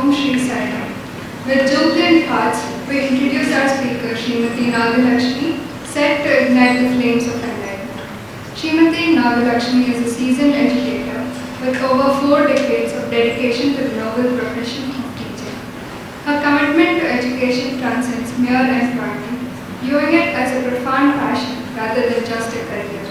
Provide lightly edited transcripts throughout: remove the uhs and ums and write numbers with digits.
Om Shri Saradha. With jubilant hearts, we introduce our speaker, Srimati Nagalakshmy, set to ignite the flames of enlightenment. Srimati Nagalakshmy is a seasoned educator with over 4 decades of dedication to the noble profession of teaching. Her commitment to education transcends mere employment, viewing it as a profound passion rather than just a career.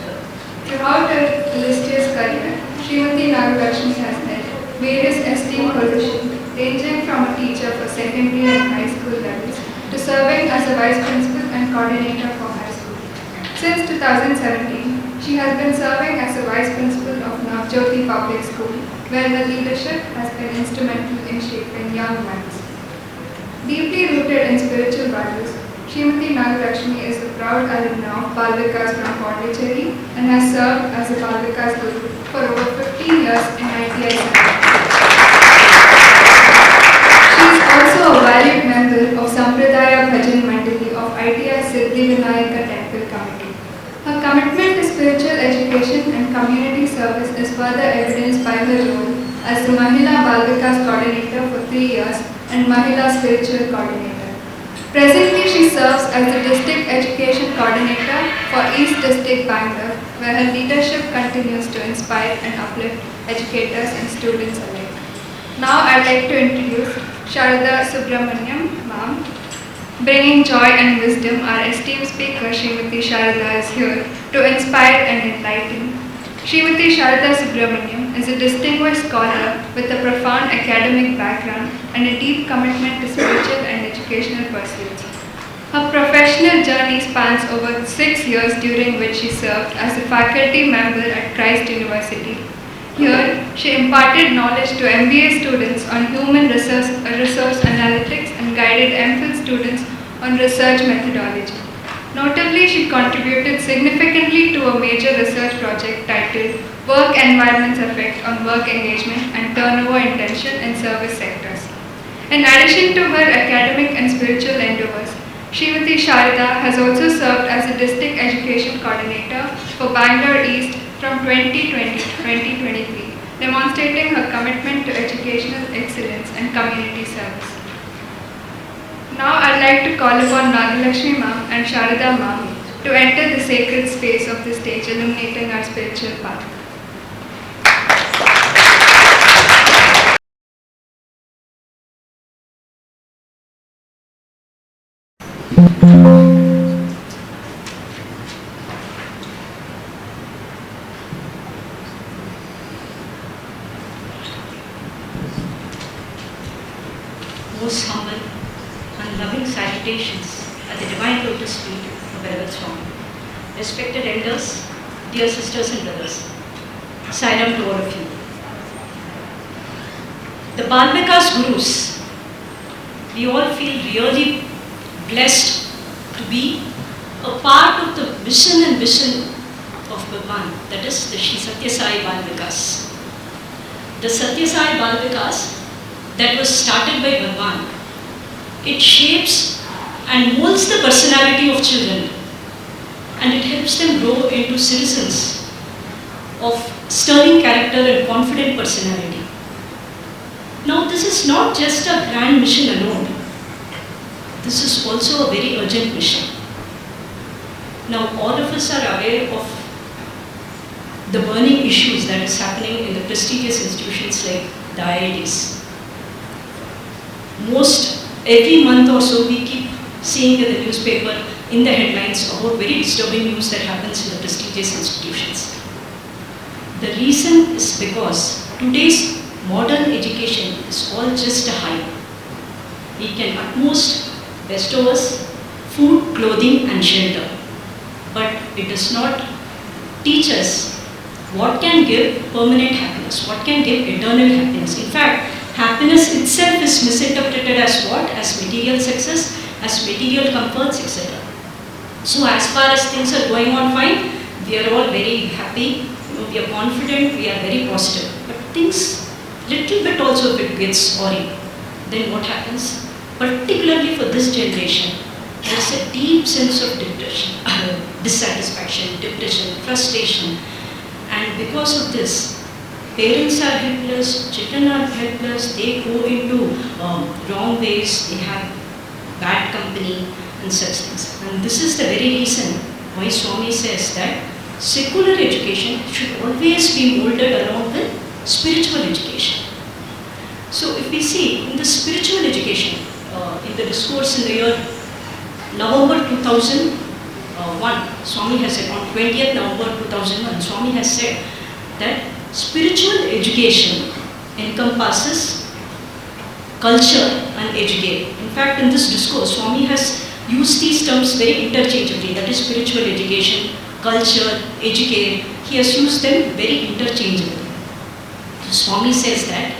Throughout her illustrious career, Srimati Nagalakshmy has held various esteemed positions, ranging from a teacher for secondary and high school levels to serving as a vice principal and coordinator for high school. Since 2017, she has been serving as a vice principal of Navjyoti Public School, where her leadership has been instrumental in shaping young minds. Deeply rooted in spiritual values, Srimati Nagalakshmy is the proud alumna of Balvikas from Pondicherry and has served as a Balvikas guru for over 15 years in ITI Saradha. She is also a valued member of Sampradaya Bhajan Mandali of ITI Siddhivinayaka Temple Committee. Her commitment to spiritual education and community service is further evidenced by her role as the Mahila Balvikas Coordinator for 3 years and Mahila Spiritual Coordinator. Presently, she serves as the District Education Coordinator for East District Bangalore, where her leadership continues to inspire and uplift educators and students alike. Now, I'd like to introduce Saradha Subramanian, ma'am. Bringing joy and wisdom, our esteemed speaker, Srimati Saradha, is here to inspire and enlighten. Srimati Saradha Subramanian is a distinguished scholar with a profound academic background and a deep commitment to spiritual and educational pursuits. Her professional journey spans over 6 years, during which she served as a faculty member at Christ University. Here, she imparted knowledge to MBA students on human resource analytics and guided MPhil students on research methodology. Notably, she contributed significantly to a major research project titled Work Environment's Effect on Work Engagement and Turnover Intention in Service Sectors. In addition to her academic and spiritual endeavors, Srimati Saradha has also served as a District Education Coordinator for Bangalore East from 2020 to 2023, demonstrating her commitment to educational excellence and community service. Now I'd like to call upon Nagalakshmy ma'am and Saradha ma'am to enter the sacred space of the stage, illuminating our spiritual path. Most humble and loving salutations at the divine lotus feet of Venerable Swami. Respected elders, dear sisters and brothers, Salam to all of you. The Balvikas Gurus, we all feel really blessed to be a part of the mission and vision of Bhagwan, that is the Shri Satya Sai Balvikas. The Satya Sai Balvikas that was started by Bhagwan, it shapes and molds the personality of children, and it helps them grow into citizens of sterling character and confident personality. Now, this is not just a grand mission alone. This is also a very urgent mission. Now, all of us are aware of the burning issues that is happening in the prestigious institutions like the IITs. Every month or so, we keep seeing in the newspaper, in the headlines, about very disturbing news that happens in the prestigious institutions. The reason is because today's modern education is all just a hype. We can at most bestow us food, clothing and shelter, but it does not teach us what can give permanent happiness, what can give eternal happiness. In fact, happiness itself is misinterpreted as what? As material success, as material comforts, etc. So as far as things are going on fine, we are all very happy, we are confident, we are very positive. But things, little bit also, if it gets worrying, then what happens? Particularly for this generation, there is a deep sense of depression, dissatisfaction, depression, frustration. And because of this, Parents are helpless, children are helpless, they go into wrong ways, they have bad company and such things. And this is the very reason why Swami says that secular education should always be molded along with spiritual education. So if we see in the spiritual education, in the discourse in the year November 2001, Swami has said, on 20th November 2001, Swami has said that spiritual education encompasses culture and educate. In fact, in this discourse, Swami has used these terms very interchangeably, that is spiritual education, culture, educate. He has used them very interchangeably. Swami says that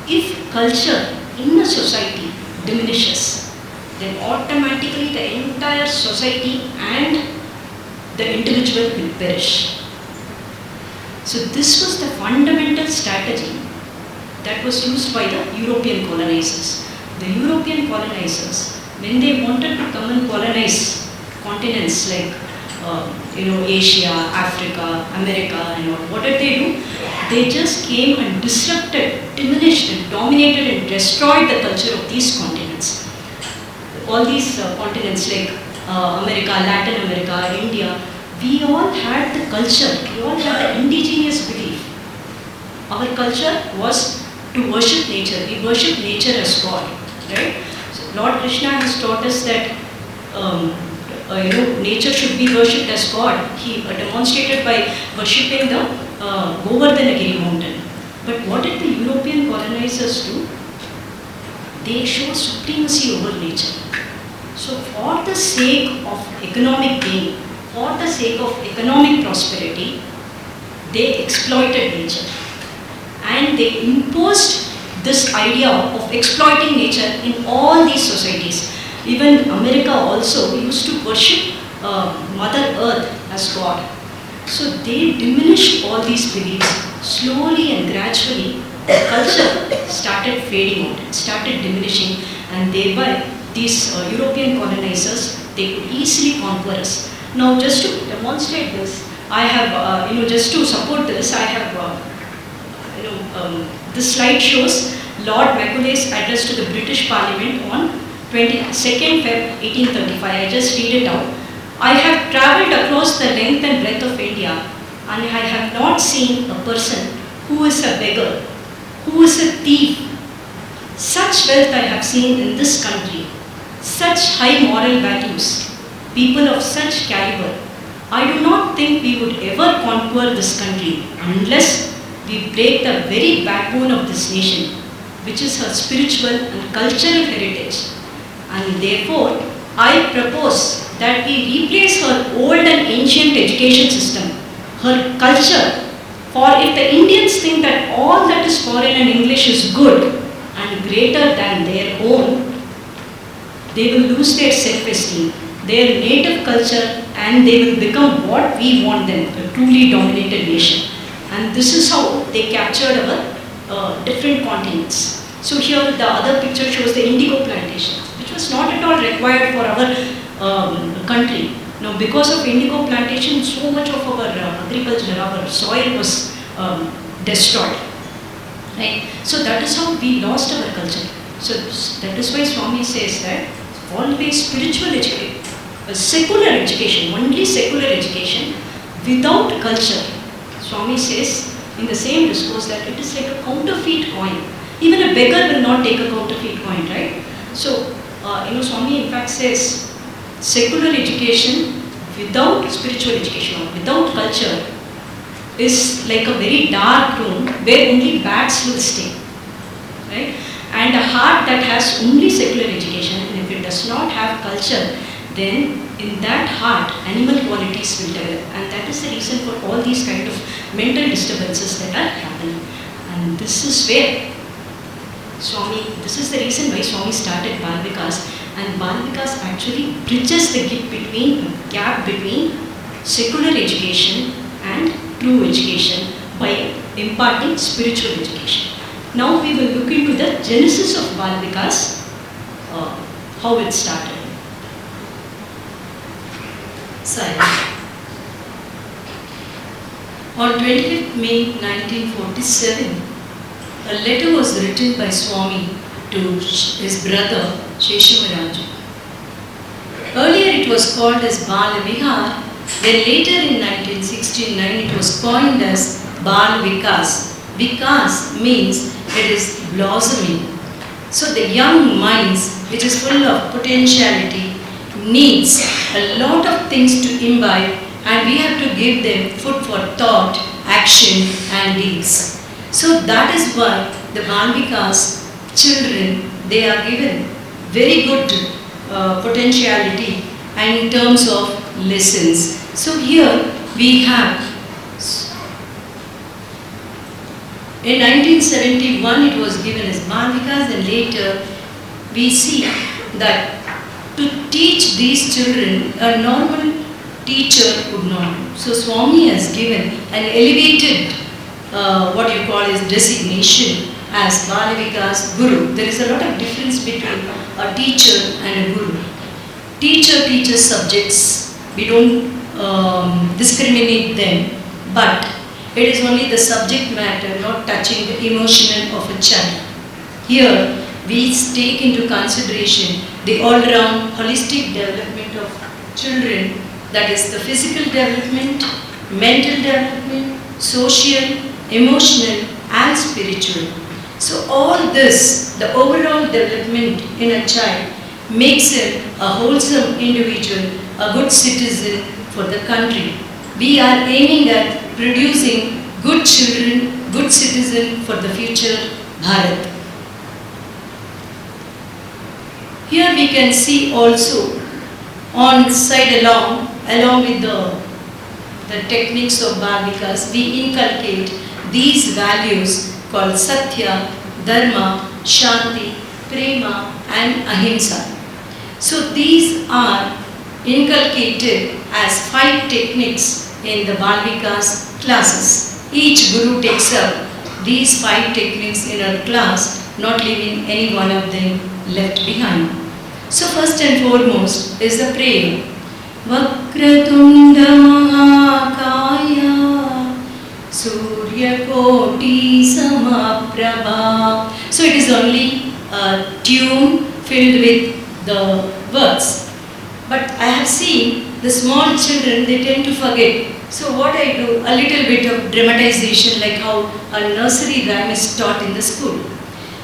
if culture in a society diminishes, then automatically the entire society and the individual will perish. So this was the fundamental strategy that was used by the European colonizers. The European colonizers, when they wanted to come and colonize continents like Asia, Africa, America and all, what did they do? They just came and disrupted, diminished and dominated and destroyed the culture of these continents. All these continents like America, Latin America, India, we all had the culture, we all had the indigenous belief. Our culture was to worship nature. We worship nature as God, right? So Lord Krishna has taught us that nature should be worshipped as God. He demonstrated by worshipping the Govardhanagiri mountain. But what did the European colonizers do? They showed supremacy over nature. So for the sake of economic gain, for the sake of economic prosperity, they exploited nature. And they imposed this idea of exploiting nature in all these societies. Even America also used to worship Mother Earth as God. So they diminished all these beliefs. Slowly and gradually, the culture started fading out, it started diminishing, and thereby these European colonizers, they could easily conquer us. Now, just to demonstrate this, I have, just to support this, I have, this slide shows Lord Macaulay's address to the British Parliament on 22nd Feb 1835. I just read it out. I have travelled across the length and breadth of India, and I have not seen a person who is a beggar, who is a thief. Such wealth I have seen in this country, such high moral values, people of such caliber. I do not think we would ever conquer this country unless we break the very backbone of this nation, which is her spiritual and cultural heritage. And therefore, I propose that we replace her old and ancient education system, her culture. For if the Indians think that all that is foreign and English is good and greater than their own, they will lose their self-esteem, their native culture, and they will become what we want them, a truly dominated nation. And this is how they captured our different continents. So here the other picture shows the indigo plantation, which was not at all required for our country. Now, because of indigo plantation, so much of our agriculture, our soil was destroyed. Right? So that is how we lost our culture. So that is why Swami says that always spiritual education, secular education, only secular education without culture. Swami says in the same discourse that it is like a counterfeit coin. Even a beggar will not take a counterfeit coin, right? So, Swami in fact says secular education without spiritual education or without culture is like a very dark room where only bats will stay, right? And a heart that has only secular education, and if it does not have culture, then in that heart animal qualities will develop, and that is the reason for all these kind of mental disturbances that are happening. And this is where this is the reason why Swami started Balvikas, and Balvikas actually bridges the gap between secular education and true education by imparting spiritual education. Now we will look into the genesis of Balvikas, how it started. On 25th May 1947, a letter was written by Swami to his brother Sheshamaraju. Earlier it was called as Balvihar, then later in 1969 it was coined as Balvikas. Vikas means it is blossoming. So the young minds, which is full of potentiality, needs a lot of things to imbibe, and we have to give them food for thought, action and deeds. So that is why the Balvikas children, they are given very good potentiality and in terms of lessons. So here we have, in 1971 it was given as Balvikas, and later we see that to teach these children a normal teacher would not do. So Swami has given an elevated what you call is designation as Balvikas Guru. There is a lot of difference between a teacher and a Guru. Teacher teaches subjects, we don't discriminate them, but it is only the subject matter, not touching the emotional of a child. Here we take into consideration the all-round holistic development of children, that is the physical development, mental development, social, emotional and spiritual. So all this, the overall development in a child, makes him a wholesome individual, a good citizen for the country. We are aiming at producing good children, good citizens for the future Bharat. Here we can see also on side along with the techniques of Balvikas, we inculcate these values called Satya, Dharma, Shanti, Prema and Ahimsa. So these are inculcated as 5 techniques in the Balvikas classes. Each Guru takes up these 5 techniques in a class, not leaving any one of them left behind. So first and foremost is the prayer. Vakratunda Mahakaya Surya Koti Samaprabha. So it is only a tune filled with the words. But I have seen the small children, they tend to forget. So what I do, a little bit of dramatization, like how a nursery rhyme is taught in the school.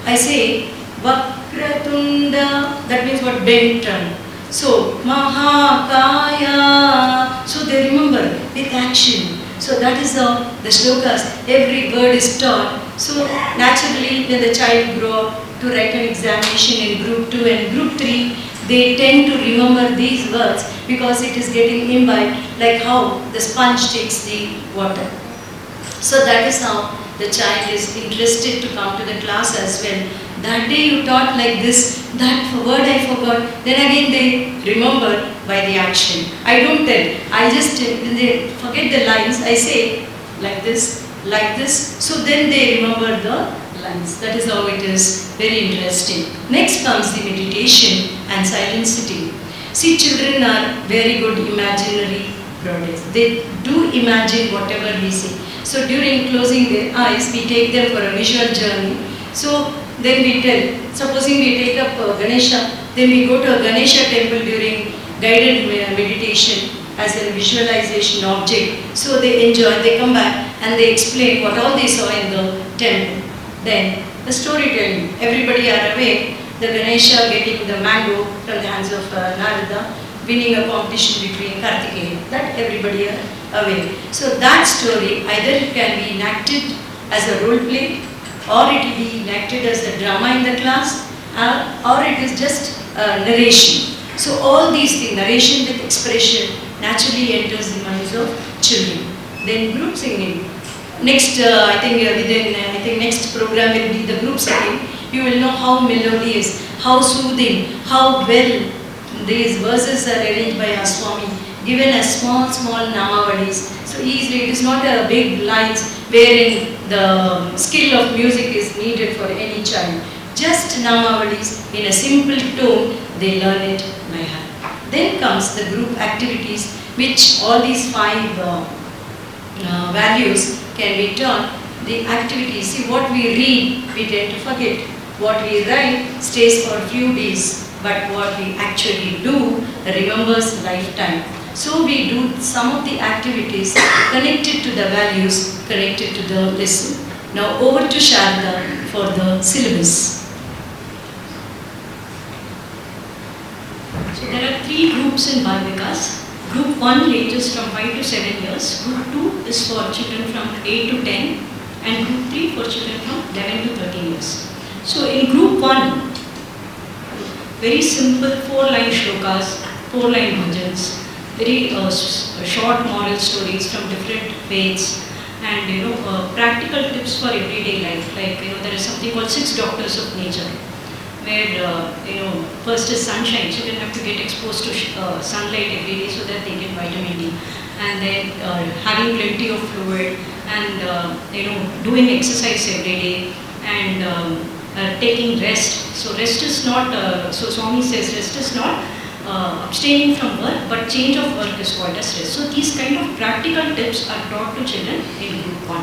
I say Vakratunda, that means what? Bent turn. So Mahakaya, so they remember with action. So that is how the shlokas, every word is taught. So naturally when the child grow up to write an examination in group 2 and group 3, they tend to remember these words because it is getting imbibed, like how the sponge takes the water. So that is how the child is interested to come to the class as well. That day you taught like this, that word I forgot, then again they remember by the action. I don't tell, I just, when they forget the lines, I say like this, so then they remember the lines. That is how it is, very interesting. Next comes the meditation and silent sitting. See, children are very good imaginary products. They do imagine whatever we say. So during closing their eyes, we take them for a visual journey. So then we tell, supposing we take up Ganesha, then we go to a Ganesha temple during guided meditation as a visualization object. So they enjoy, they come back and they explain what all they saw in the temple. Then the storytelling, everybody are aware, the Ganesha getting the mango from the hands of Narada, winning a competition between Kartikeya, that everybody are aware. So that story, either it can be enacted as a role play, or it will be enacted as a drama in the class, or it is just narration. So all these things, narration with expression, naturally enters the minds of children. Then group singing. Next, I think next program will be the group singing. You will know how melodious, how soothing, how well these verses are arranged by our Swami, given as small namavadis. So easily, it is not a big lines wherein the skill of music is needed for any child. Just namavadis in a simple tone, they learn it by heart. Then comes the group activities, which all these 5 values can be turned, the activities, see what we read, we tend to forget. What we write stays for a few days, but what we actually do remembers lifetime. So we do some of the activities connected to the values, connected to the lesson. Now over to Saradha for the syllabus. So there are 3 groups in Balvikas. Group 1 ranges from 5 to 7 years. Group 2 is for children from 8 to 10. And Group 3 for children from 11 to 13 years. So in Group 1, very simple 4-line shlokas, 4-line bhajans, very short moral stories from different faiths, and practical tips for everyday life. Like there is something called 6 doctors of nature, where first is sunshine. Children have to get exposed to sunlight every day so that they get vitamin D, and then having plenty of fluid, and doing exercise every day, and taking rest. So rest is not, so Swami says rest is not abstaining from work, but change of work is called as rest. So these kind of practical tips are taught to children in Group 1.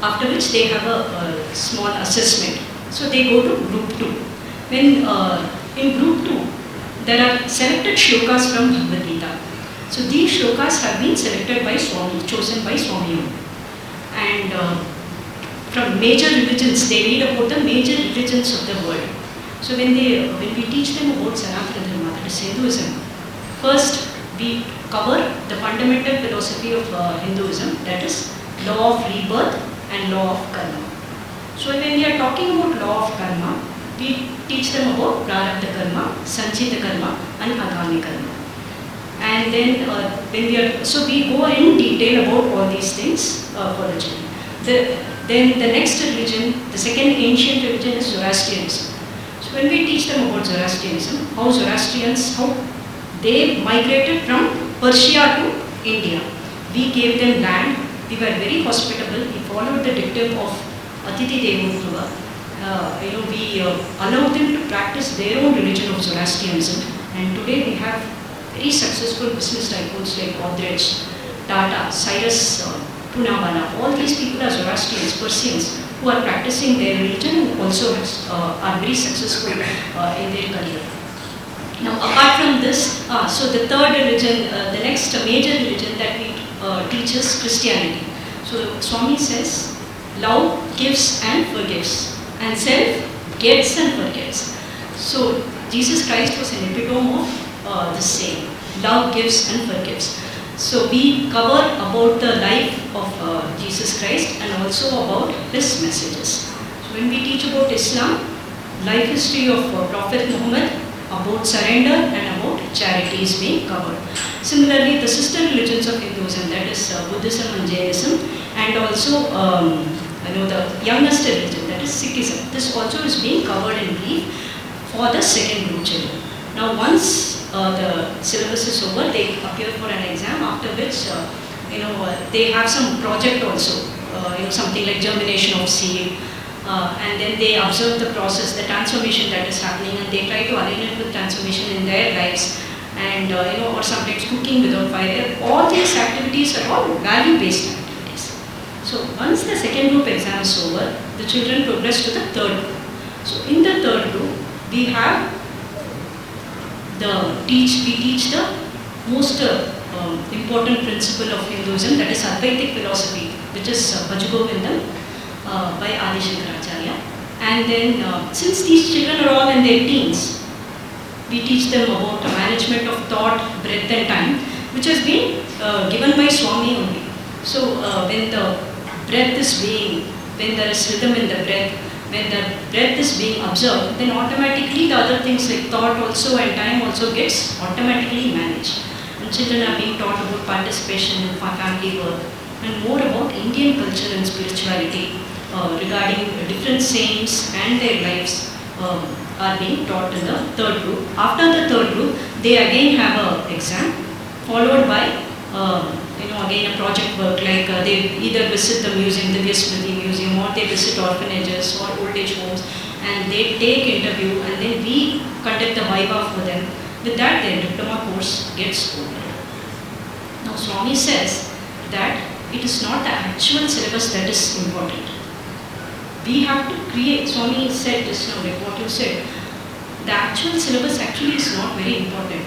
After which they have a small assessment. So they go to Group 2. When in Group 2, there are selected shlokas from Bhagavad Gita. So these shlokas have been selected by Swami, chosen by Swami. And from major religions, they read about the major religions of the world. So when we teach them about Sanatana Dharma, that is Hinduism, first we cover the fundamental philosophy of Hinduism, that is law of rebirth and law of karma. So when we are talking about law of karma, we teach them about prarabdha karma, sanchita karma, and agami karma. And then we go in detail about all these things for the children. Then the next religion, the second ancient religion is Zoroastrianism. So when we teach them about Zoroastrianism, how Zoroastrians, how they migrated from Persia to India. We gave them land, we were very hospitable, we followed the dictum of Atiti Devo Bhava. We allowed them to practice their own religion of Zoroastrianism, and today we have very successful business tycoons like Godrej, Tata, Cyrus Poonawalla. All these people are Zoroastrians, Persians, who are practicing their religion and also are very successful in their career. Now apart from this, so the third religion, the next major religion that we teach is Christianity. So Swami says, love gives and forgives, and self gets and forgets. So Jesus Christ was an epitome of the same. Love gives and forgives. So we cover about the life of Jesus Christ and also about his messages. So when we teach about Islam, life history of Prophet Muhammad, about surrender and about charity is being covered. Similarly, the sister religions of Hinduism, that is Buddhism and Jainism, and also the youngest religion, that is Sikhism. This also is being covered in brief for the second group children. Now once the syllabus is over, they appear for an exam, after which they have some project also, something like germination of seed, and then they observe the process, the transformation that is happening, and they try to align it with transformation in their lives, and or sometimes cooking without fire. All these activities are all value-based activities. So once the second group exam is over, the children progress to the third group. So in the third group, we have we teach the most important principle of Hinduism, that is Advaitic philosophy, which is Bhajagovindam by Adi Shankaracharya. And then since these children are all in their teens, we teach them about the management of thought, breath and time, which has been given by Swami only. So when the breath is being, when there is rhythm in the breath, when the breath is being observed, then automatically the other things like thought also and time also gets automatically managed. And children are being taught about participation in family work and more about Indian culture and spirituality regarding different saints and their lives are being taught in the third group. After the third group, they again have an exam followed by again a project work, like they either visit the museum, the Smriti Museum, or they visit orphanages or old age homes, and they take interview, and then we conduct the viva for them. With that, their diploma course gets over. Now Swami says that it is not the actual syllabus that is important. We have to create, Swami said this now, like what you said, the actual syllabus actually is not very important.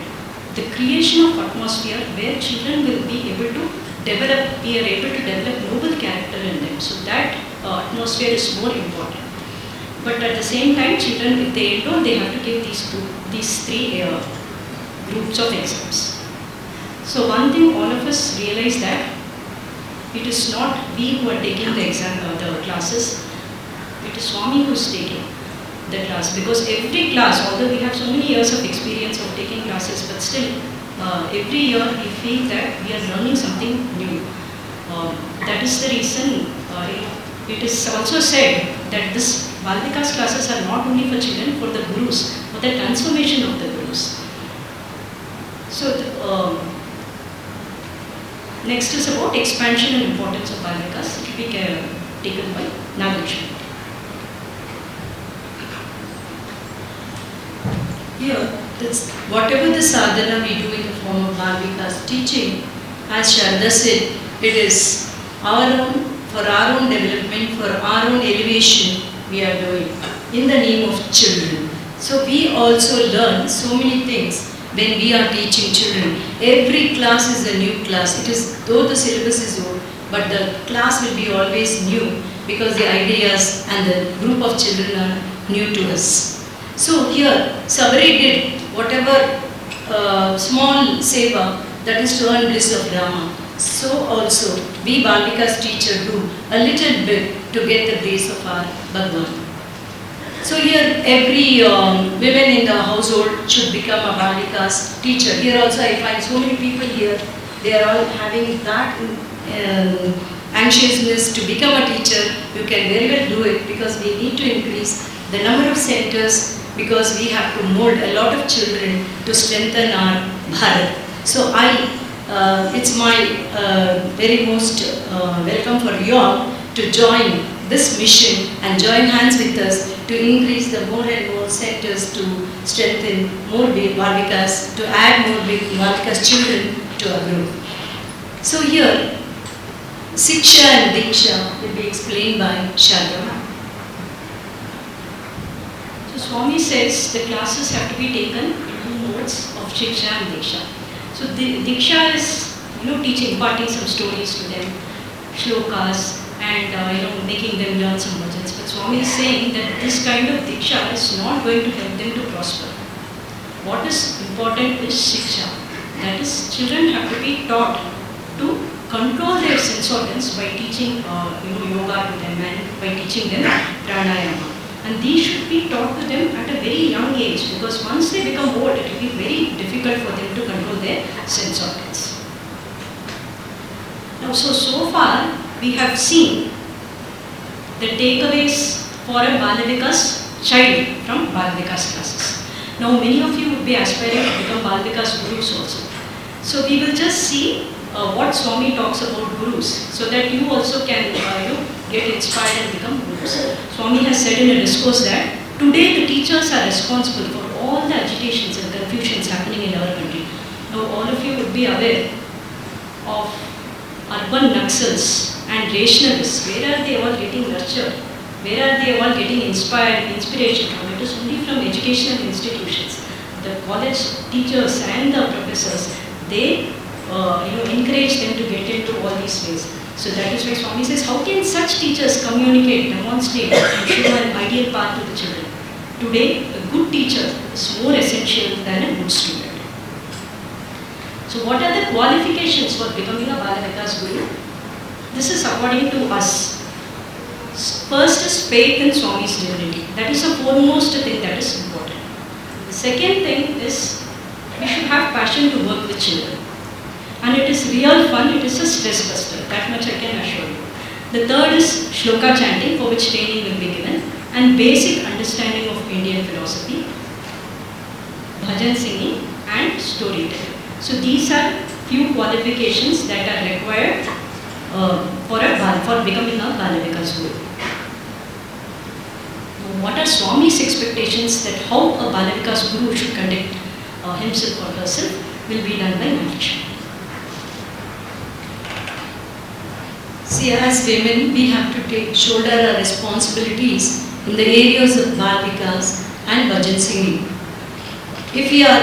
The creation of atmosphere where children will be able to develop, we are able to develop noble character in them. So that atmosphere is more important. But at the same time, children, if they enroll, they have to give these three groups of exams. So one thing all of us realize that it is not we who are taking the exam, the classes. It is Swami who is taking the class, because every class, although we have so many years of experience of taking classes, but still every year we feel that we are learning something new. That is the reason it is also said that this Balvikas classes are not only for children, for the gurus, for the transformation of the gurus. So next is about expansion and importance of Balvikas. It will be taken by Nagalakshmy. Here, whatever the sadhana we do in the form of Balvikas teaching, as Saradha said, it is our own, for our own development, for our own elevation we are doing in the name of children. So we also learn so many things when we are teaching children. Every class is a new class. It is, though the syllabus is old, but the class will be always new because the ideas and the group of children are new to us. So here, Sabari did whatever small seva, that is to earn bliss of Rama. So also, we Balvikas teacher do a little bit to get the grace of our Bhagwan. So here, every women in the household should become a Balvikas teacher. Here also I find so many people here, they are all having that anxiousness to become a teacher. You can very well do it because we need to increase the number of centers, because we have to mold a lot of children to strengthen our Bharat. So it's my very most welcome for you all to join this mission and join hands with us to increase the more and more centers to strengthen more Balvikas, to add more Balvikas children to our group. So here, Siksha and Diksha will be explained by Sadhana. So Swami says the classes have to be taken in two modes of Shiksha and Diksha. So the Diksha is, teaching, imparting some stories to them, shlokas, and making them learn some bhajans. But Swami is saying that this kind of Diksha is not going to help them to prosper. What is important is Shiksha. That is, children have to be taught to control their sense organs by teaching yoga to them and by teaching them pranayama. And these should be taught to them at a very young age, because once they become old, it will be very difficult for them to control their sense organs. Now, so far we have seen the takeaways for a Balvikas child from Balvikas classes. Now, many of you would be aspiring to become Balvikas gurus also. So we will just see what Swami talks about gurus, so that you also can get inspired and become gurus. Swami has said in a discourse that today the teachers are responsible for all the agitations and confusions happening in our country. Now all of you would be aware of urban Naxals and rationalists. Where are they all getting nurtured? Where are they all getting inspiration from? It is only from educational institutions. The college teachers and the professors, they encourage them to get into all these ways. So that is why Swami says, how can such teachers communicate, demonstrate, and show an ideal path to the children? Today, a good teacher is more essential than a good student. So what are the qualifications for becoming a Balvikas guru? This is according to us. First is faith in Swami's divinity. That is the foremost thing that is important. The second thing is we should have passion to work with children. And it is real fun, it is a stress buster, that much I can assure you. The third is shloka chanting, for which training will be given, and basic understanding of Indian philosophy, bhajan singing and storytelling. So these are few qualifications that are required for becoming a Balvikas guru. What are Swami's expectations that how a Balvikas guru should conduct himself or herself will be done by Nagalakshmy. See, as women, we have to shoulder our responsibilities in the areas of Balvikas and bhajan singing. If we are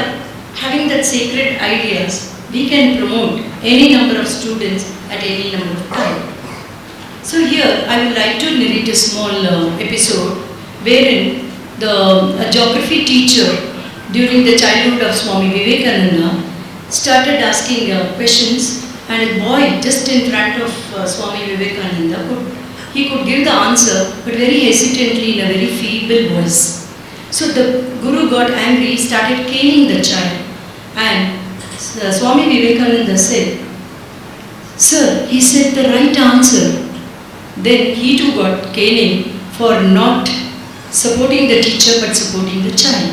having that sacred ideas, we can promote any number of students at any number of time. So here, I would like to narrate a small episode wherein a geography teacher during the childhood of Swami Vivekananda started asking questions, and a boy just in front of Swami Vivekananda could give the answer, but very hesitantly in a very feeble voice. So the Guru got angry, started caning the child, and Swami Vivekananda said, "Sir, he said the right answer." Then he too got caning for not supporting the teacher but supporting the child.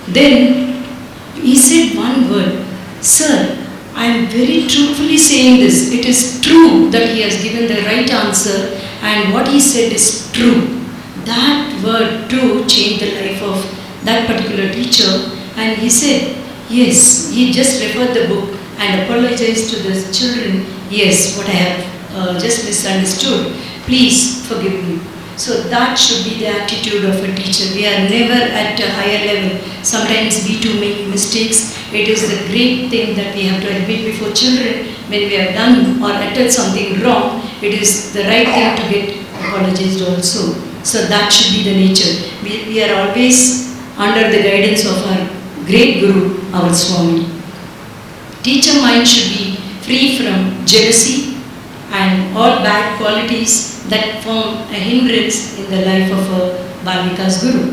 Then he said one word, "Sir, I am very truthfully saying this. It is true that he has given the right answer and what he said is true." That word too changed the life of that particular teacher, and he said, yes, he just referred the book and apologized to the children. Yes, what I have just misunderstood. Please forgive me. So that should be the attitude of a teacher. We are never at a higher level. Sometimes we too make mistakes. It is the great thing that we have to admit before children when we have done or uttered something wrong. It is the right thing to get apologized also. So that should be the nature. We are always under the guidance of our great Guru, our Swami. Teacher mind should be free from jealousy and all bad qualities that form a hindrance in the life of a Balvikas Guru.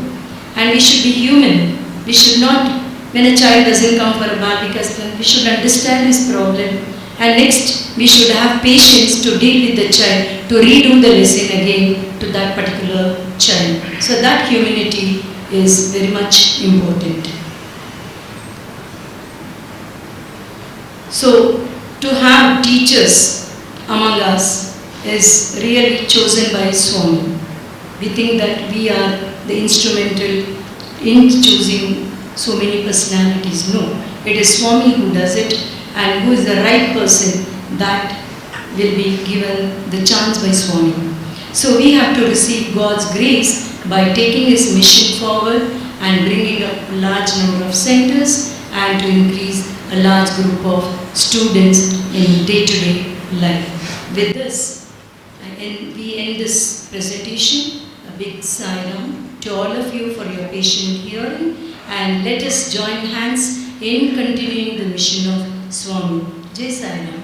And we should be human. We should not, when a child doesn't come for a Balvikas class, we should understand his problem. And next, we should have patience to deal with the child, to redo the lesson again to that particular child. So that humanity is very much important. So to have teachers among us is really chosen by Swami. We think that we are the instrumental in choosing so many personalities. No, it is Swami who does it, and who is the right person that will be given the chance by Swami. So we have to receive God's grace by taking His mission forward and bringing up a large number of centers and to increase a large group of students in day-to-day life. With this, we end this presentation. A big sign to all of you for your patient hearing, and let us join hands in continuing the mission of Swami. Jai Sadhana.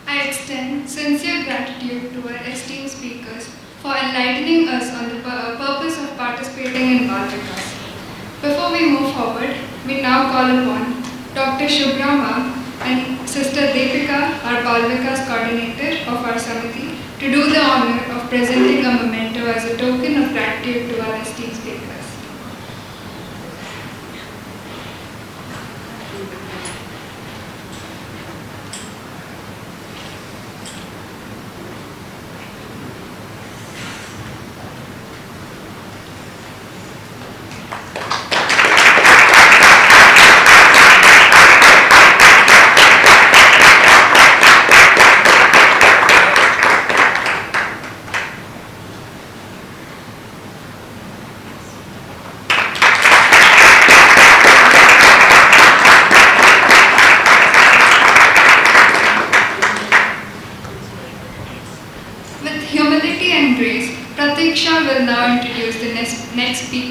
I extend sincere gratitude to our esteemed speakers for enlightening us on the purpose of participating in Balvikas. Before we move forward, we now call upon Dr. Subramanian and Sister Deepika, our Balvikas coordinator of our Samithi, to do the honor of presenting a memento as a token of gratitude to our esteemed speakers. Will now introduce the next speaker.